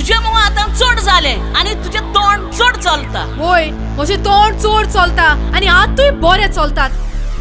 तुझे मुळ आतां चड जाले आनी तुझे तोंड चड चलता. होय, म्हजे तोंड चड चलता आनी आतूय बरे चलतात.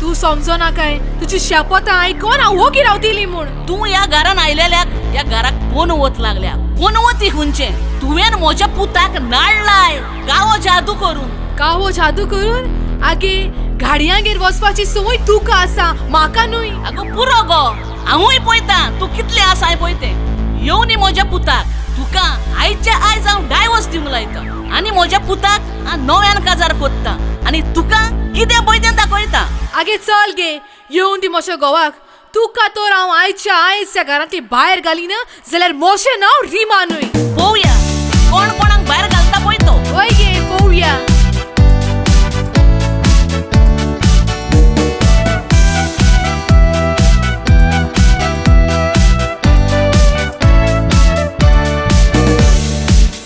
तू समजना काय? तुजी शेपतां आयकोन हांव ओगी रावतली म्हूण. तू या घरान आयलेल्याक या घराक पोनवत लागल्या. पोनवती खुंचे तुवें म्हज्या पुताक नाडलाय गावो जादू करून. कावो जादू करून? आगे गाडयांगेर वचपाची संवय तुका आसा, म्हाका न्हय. अगो पुरो गो, हांवूय पळयता तूं कितले आसाय पळय. येवनी म्हज्या पुताक तुका आयच्या आयज हांव डायवोर्स दिवंक लायता आनी म्हज्या पुताक नव्यान काजार कोत्ता आनी तुका कितें पळय दाखयता. आगे चल गे, येवन दी म्हज्या घोवाक. तुका तर हांव आयच्या आयज त्या घरांतली भायर घालीन जाल्यार मोशें नांव रिमा न्हय. पळोवया कोण कोणाक भायर घालता पळय तो. होय गे, पळोवया.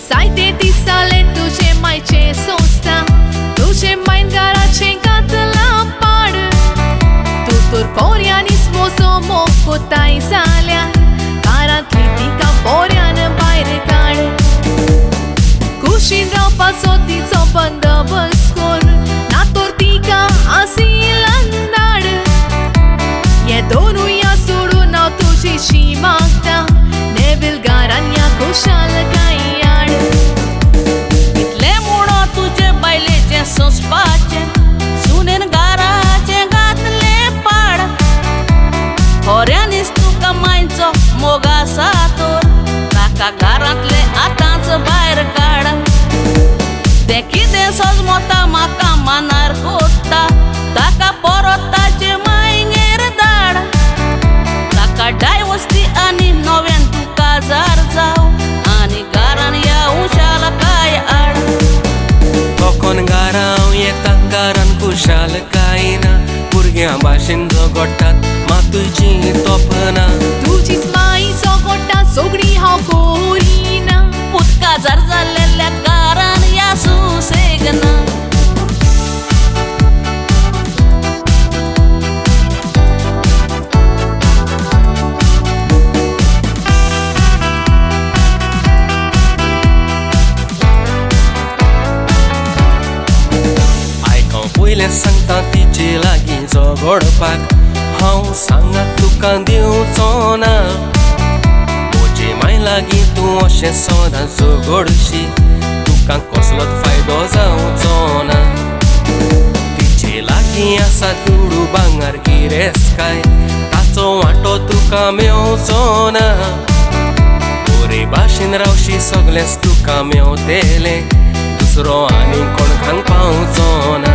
जायते दिसाले तुजे मायचे संस्था, तुजे मायन घराचें घातलां पाड. तूं तर कोऱ्यांनीच मोसो मोग कोताय जाल्या, घरांतली तिका बोऱ्यान भायर काड. कुशीन रावपाचो तिचो बंदोबस्त कर, ना तर तिका आसिलान धाड. हे दोनूय सोडून हांव तुजीशी मागता, नेवील घरान या खुशालकाय हाड. इतले म्हणो तुजे बायलेचे सोंसपाचे, सुनेन घराचे घातले पाड. खोऱ्यांनीच तुका मायचो मोग आसा तर ताका घरांतले आतांच भायर काड. ते कितें सजमोता म्हाका मानार कोत्ता, ताका परत ताचे मायंगेर धाड. ताका डायवोर्स दी आनी नव्यान तूं काजार जाव आनी घरान या उशाल काय आड. कोकोन घरां येता घरान खुशाल काय ना, भुरग्यां भाशेन झगडटात मातूची तोपना. तुजीच माई सोगोडटा सोगडी हांव कोरीना. पूत काजार जाल्लेल्या घरान या सुसेग ना. पयलें सांगता तिचे लागीं झगडपाक, हांव सांगात तुका दिवचो ना. म्हजे माय लागीं तूं अशें सदांच झगडशी, तुका कसलोच फायदो जावचो ना. तिचे लागीं आसा दुडू भांगार गिरेस्ताय, ताचो वांटो तुका मेवचो ना. बरे भाशेन रावशी सगळेंच तुका मेवतलें, दुसरो आनी कोणकांक पावचो ना.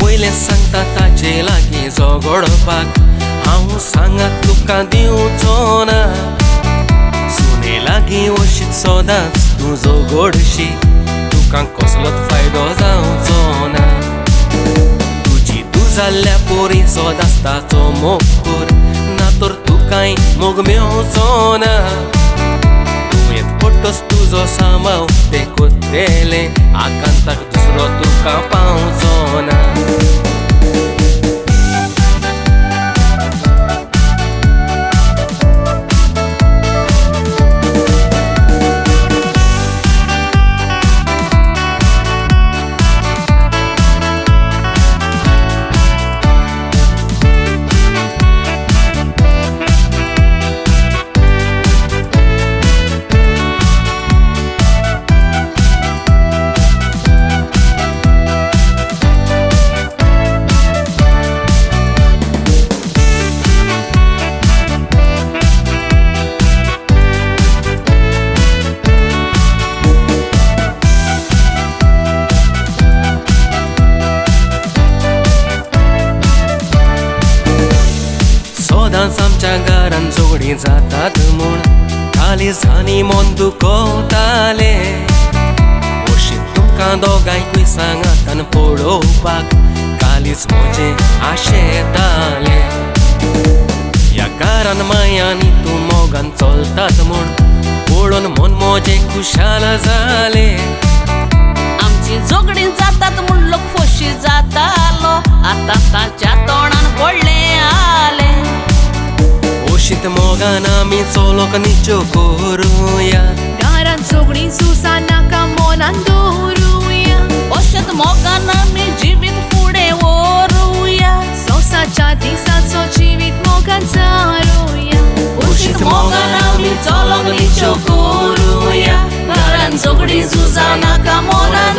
पयलें सांगता ताचे लागीं झगडपाक, हांव सांगात तुका दिवचो ना. सुने लागीं वशीत सदांच तूं झगडशी, तुका कसलोच फायदो जावचो ना. तुजी तूं जाल्ल्या पोरी सदांच ताचो मोग कर, ना तर तुकाय मोग मेवचो ना. तुवें पट्टोस तुजो सांबाळ ते कोत्तेले, आकांताक दुसरो तुका पावचो ना. सदांच आमच्या घरान जोडी जातात म्हूण कालिजांनी मन दुखवताले. वशीत तुमकां दोगांयकूय सांगात आनी पळोवपाक कालीज म्हजें आशेतालें. ह्या घरान मायांनी तूं मोगान चलतात म्हूण पळून मन मोजे खुशाल जाले आमची जोगडी जातात म्हूण लोक खोशी जातालो आता ताच्या तोंडान पडले आले ओशीत मोगान आमी चलोक निच्यो करूया घरान सगळीं सुसा नाका मोनान दवरूया अशेंच मोगान आमी जिवीत फुडें व्हरुया सोसाच्या दिसाचो जिवीत मोगान चारुया उशीत मोगान आमी चलोक निच्यो करूया घरान सगळीं सुजा नाका मोनान